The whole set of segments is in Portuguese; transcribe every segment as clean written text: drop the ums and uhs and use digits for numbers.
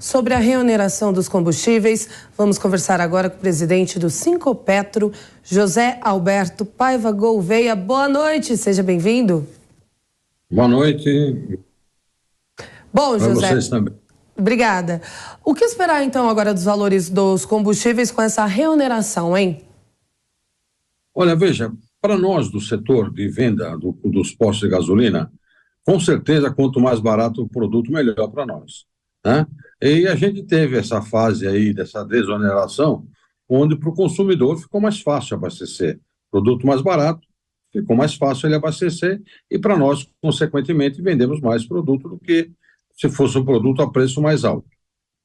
sobre a reoneração dos combustíveis. Vamos conversar agora com o presidente do Sinqopetro, José Alberto Paiva Gouveia. Boa noite, seja bem-vindo. Boa noite. Bom, para José, vocês também. Obrigada. O que esperar então agora dos valores dos combustíveis com essa reoneração, hein? Olha, veja, para nós do setor de venda dos postos de gasolina, com certeza, quanto mais barato o produto, melhor para nós, né? E a gente teve essa fase aí, dessa desoneração, onde para o consumidor ficou mais fácil abastecer. Produto mais barato, ficou mais fácil ele abastecer, e para nós, consequentemente, vendemos mais produto do que se fosse um produto a preço mais alto,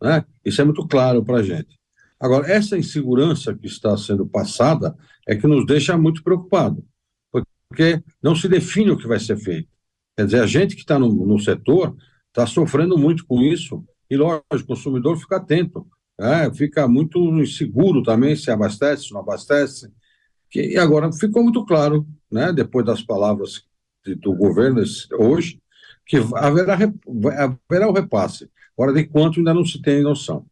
né? Isso é muito claro para a gente. Agora, essa insegurança que está sendo passada é que nos deixa muito preocupados, porque não se define o que vai ser feito. Quer dizer, a gente que está no setor está sofrendo muito com isso, e lógico, o consumidor fica atento, né? Fica muito inseguro também se abastece, se não abastece. E agora ficou muito claro, né, depois das palavras do governo hoje, que haverá o repasse. Agora, de quanto ainda não se tem noção.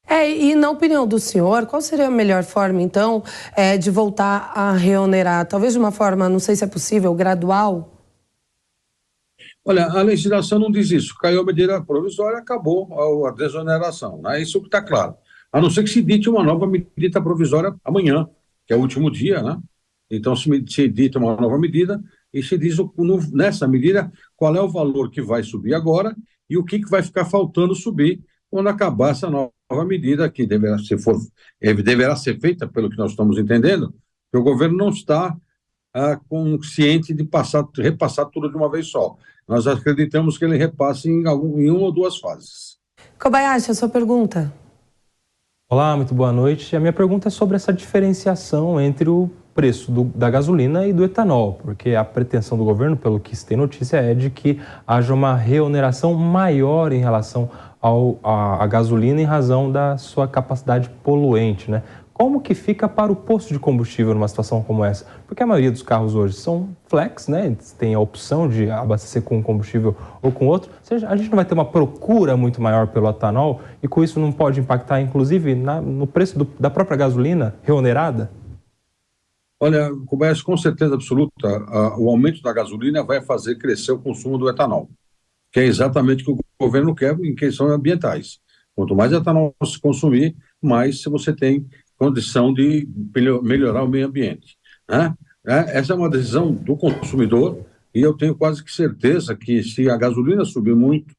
E na opinião do senhor, qual seria a melhor forma, então, de voltar a reonerar? Talvez de uma forma, não sei se é possível, gradual? Olha, a legislação não diz isso. Caiu a medida provisória, acabou a desoneração, né? Isso que está claro. A não ser que se dite uma nova medida provisória amanhã, que é o último dia, né? Então, se dita uma nova medida e se diz nessa medida qual é o valor que vai subir agora e o que vai ficar faltando subir quando acabar essa nova medida, que deverá ser feita, pelo que nós estamos entendendo, que o governo não está consciente de repassar tudo de uma vez só. Nós acreditamos que ele repasse em uma ou duas fases. Kobayashi, a sua pergunta. Olá, muito boa noite. A minha pergunta é sobre essa diferenciação entre o preço da gasolina e do etanol, porque a pretensão do governo, pelo que se tem notícia, é de que haja uma reoneração maior em relação à gasolina em razão da sua capacidade poluente, né? Como que fica para o posto de combustível numa situação como essa? Porque a maioria dos carros hoje são flex, né? Tem a opção de abastecer com um combustível ou com outro. Ou seja, a gente não vai ter uma procura muito maior pelo etanol e com isso não pode impactar, inclusive, no preço da própria gasolina reonerada? Olha, Kobayashi, com certeza absoluta, o aumento da gasolina vai fazer crescer o consumo do etanol, que é exatamente o que o governo quer em questões ambientais. Quanto mais etanol se consumir, mais você tem condição de melhorar o meio ambiente, né? Essa é uma decisão do consumidor e eu tenho quase que certeza que se a gasolina subir muito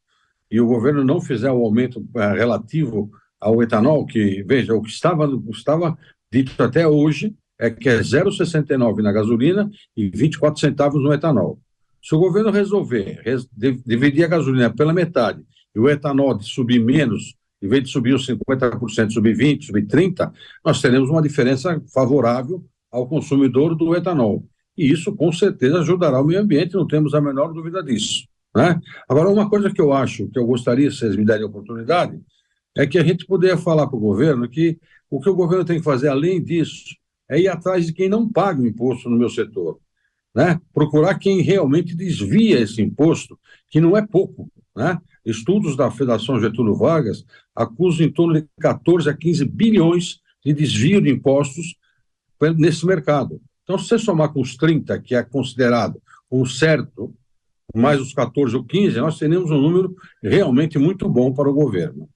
e o governo não fizer o aumento relativo ao etanol, que, veja, o que estava dito até hoje é que é 0,69 na gasolina e 24 centavos no etanol. Se o governo resolver dividir a gasolina pela metade e o etanol subir menos, em vez de subir os 50%, subir 20%, subir 30%, nós teremos uma diferença favorável ao consumidor do etanol. E isso, com certeza, ajudará o meio ambiente, não temos a menor dúvida disso, né? Agora, uma coisa que eu acho, que eu gostaria, se vocês me derem a oportunidade, é que a gente poderia falar para o governo que o governo tem que fazer, além disso, é ir atrás de quem não paga o imposto no meu setor, né? Procurar quem realmente desvia esse imposto, que não é pouco, né? Estudos da Fundação Getúlio Vargas acusam em torno de 14 a 15 bilhões de desvio de impostos nesse mercado. Então, se você somar com os 30, que é considerado um certo, mais os 14 ou 15, nós teremos um número realmente muito bom para o governo.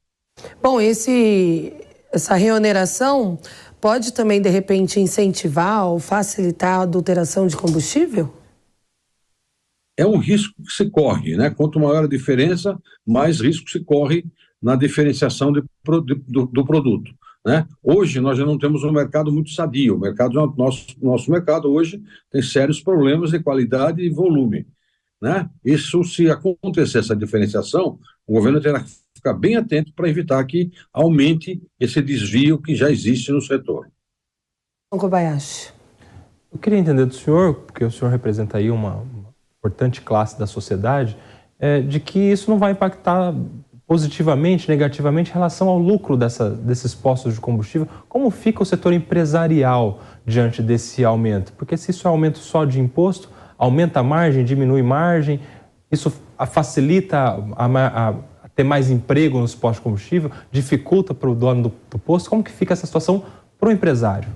Bom, essa reoneração pode também, de repente, incentivar ou facilitar a adulteração de combustível? É um risco que se corre, né? Quanto maior a diferença, mais risco se corre na diferenciação do produto, né? Hoje nós já não temos um mercado muito sadio. Nosso mercado hoje tem sérios problemas de qualidade e volume, né? Isso, se acontecer essa diferenciação, o governo terá que ficar bem atento para evitar que aumente esse desvio que já existe no setor. Kobayashi. Eu queria entender do senhor, porque o senhor representa aí uma importante classe da sociedade, de que isso não vai impactar positivamente, negativamente em relação ao lucro desses postos de combustível. Como fica o setor empresarial diante desse aumento? Porque se isso é aumento só de imposto, aumenta a margem, diminui margem, isso facilita a ter mais emprego nos postos de combustível? Dificulta para o dono do posto? Como que fica essa situação para o empresário?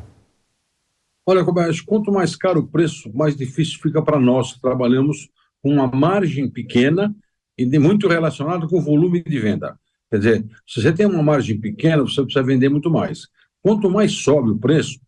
Olha, Roberto, quanto mais caro o preço, mais difícil fica para nós que trabalhamos com uma margem pequena e muito relacionado com o volume de venda. Quer dizer, se você tem uma margem pequena, você precisa vender muito mais. Quanto mais sobe o preço,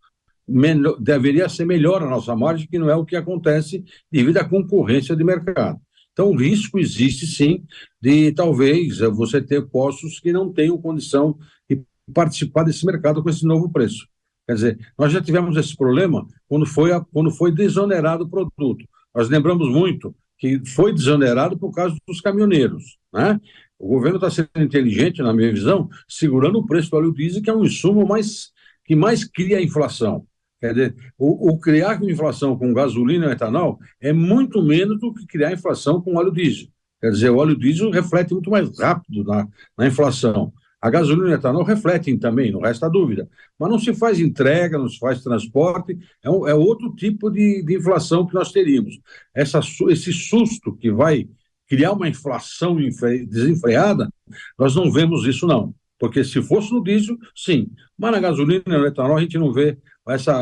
deveria ser melhor a nossa margem, que não é o que acontece devido à concorrência de mercado. Então, o risco existe, sim, de talvez você ter postos que não tenham condição de participar desse mercado com esse novo preço. Quer dizer, nós já tivemos esse problema quando foi desonerado o produto. Nós lembramos muito que foi desonerado por causa dos caminhoneiros, né? O governo está sendo inteligente, na minha visão, segurando o preço do óleo diesel, que é um insumo que mais cria a inflação. Quer dizer, o criar inflação com gasolina e etanol é muito menos do que criar inflação com óleo diesel. Quer dizer, o óleo diesel reflete muito mais rápido na inflação. A gasolina e o etanol refletem também, não resta dúvida. Mas não se faz entrega, não se faz transporte, é outro tipo de inflação que nós teríamos. Esse susto que vai criar uma inflação desenfreada, nós não vemos isso, não. Porque se fosse no diesel, sim. Mas na gasolina e no etanol a gente não vê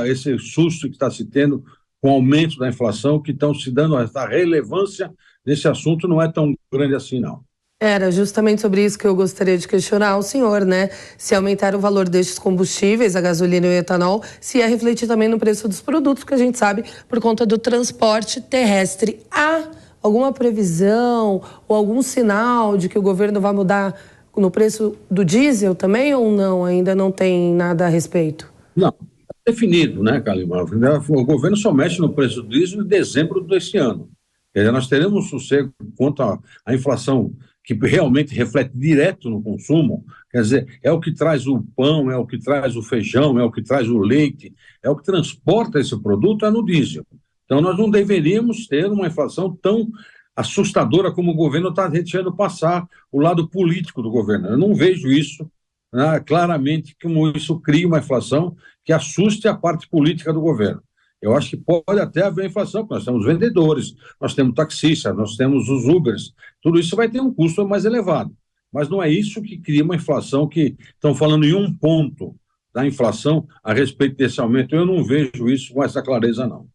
esse susto que está se tendo com o aumento da inflação, que estão se dando, essa relevância desse assunto não é tão grande assim, não. Era justamente sobre isso que eu gostaria de questionar o senhor, né? Se aumentar o valor destes combustíveis, a gasolina e o etanol, se ia refletir também no preço dos produtos, que a gente sabe por conta do transporte terrestre. Há alguma previsão ou algum sinal de que o governo vai mudar no preço do diesel também ou não? Ainda não tem nada a respeito? Não, está definido, né, Calima? O governo só mexe no preço do diesel em dezembro deste ano. Quer dizer, nós teremos sossego quanto à inflação que realmente reflete direto no consumo. Quer dizer, é o que traz o pão, é o que traz o feijão, é o que traz o leite, é o que transporta esse produto, é no diesel. Então, nós não deveríamos ter uma inflação tão assustadora como o governo está deixando passar o lado político do governo. Eu não vejo isso, né, claramente, como isso cria uma inflação que assuste a parte política do governo. Eu acho que pode até haver inflação, porque nós temos vendedores, nós temos taxistas, nós temos os Ubers, tudo isso vai ter um custo mais elevado. Mas não é isso que cria uma inflação, que estão falando em um ponto da inflação a respeito desse aumento. Eu não vejo isso com essa clareza, não.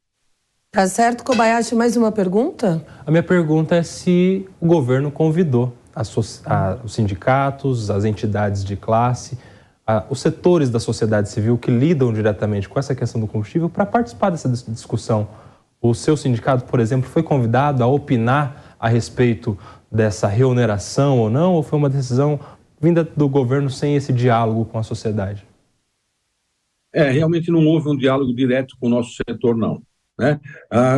Tá certo, Kobayashi, mais uma pergunta? A minha pergunta é se o governo convidou os sindicatos, as entidades de classe, os setores da sociedade civil que lidam diretamente com essa questão do combustível para participar dessa discussão. O seu sindicato, por exemplo, foi convidado a opinar a respeito dessa reoneração ou não, ou foi uma decisão vinda do governo sem esse diálogo com a sociedade? Realmente não houve um diálogo direto com o nosso setor, não. Né?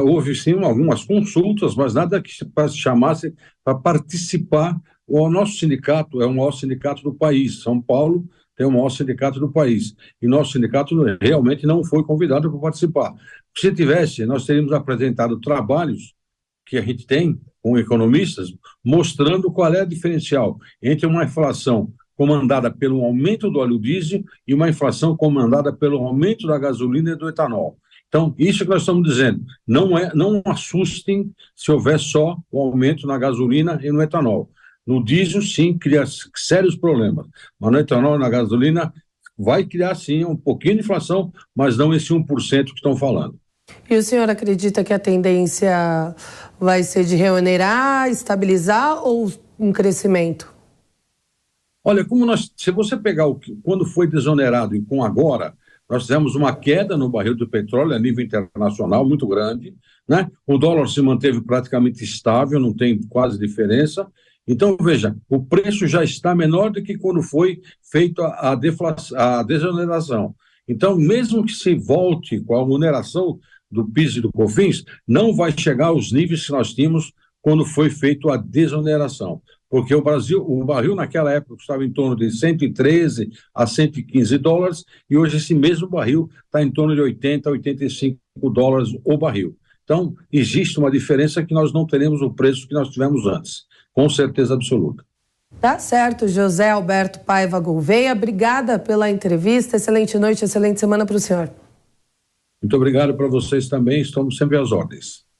Houve sim algumas consultas, mas nada que se chamasse para participar. O nosso sindicato é o maior sindicato do país. São Paulo tem o maior sindicato do país. E nosso sindicato realmente não foi convidado para participar. Se tivesse, nós teríamos apresentado trabalhos que a gente tem com economistas, mostrando qual é o diferencial entre uma inflação comandada pelo aumento do óleo diesel e uma inflação comandada pelo aumento da gasolina e do etanol. Então, isso que nós estamos dizendo, não assustem se houver só o aumento na gasolina e no etanol. No diesel, sim, cria sérios problemas, mas no etanol e na gasolina vai criar, sim, um pouquinho de inflação, mas não esse 1% que estão falando. E o senhor acredita que a tendência vai ser de reonerar, estabilizar ou um crescimento? Olha, se você pegar quando foi desonerado e com agora, nós tivemos uma queda no barril do petróleo a nível internacional muito grande, né? O dólar se manteve praticamente estável, não tem quase diferença. Então, veja, o preço já está menor do que quando foi feita a desoneração. Então, mesmo que se volte com a oneração do PIS e do COFINS, não vai chegar aos níveis que nós tínhamos quando foi feita a desoneração. Porque o barril naquela época estava em torno de 113 a 115 dólares e hoje esse mesmo barril está em torno de 80 a 85 dólares o barril. Então, existe uma diferença que nós não teremos o preço que nós tivemos antes, com certeza absoluta. Tá certo, José Alberto Paiva Gouveia, obrigada pela entrevista, excelente noite, excelente semana para o senhor. Muito obrigado para vocês também, estamos sempre às ordens.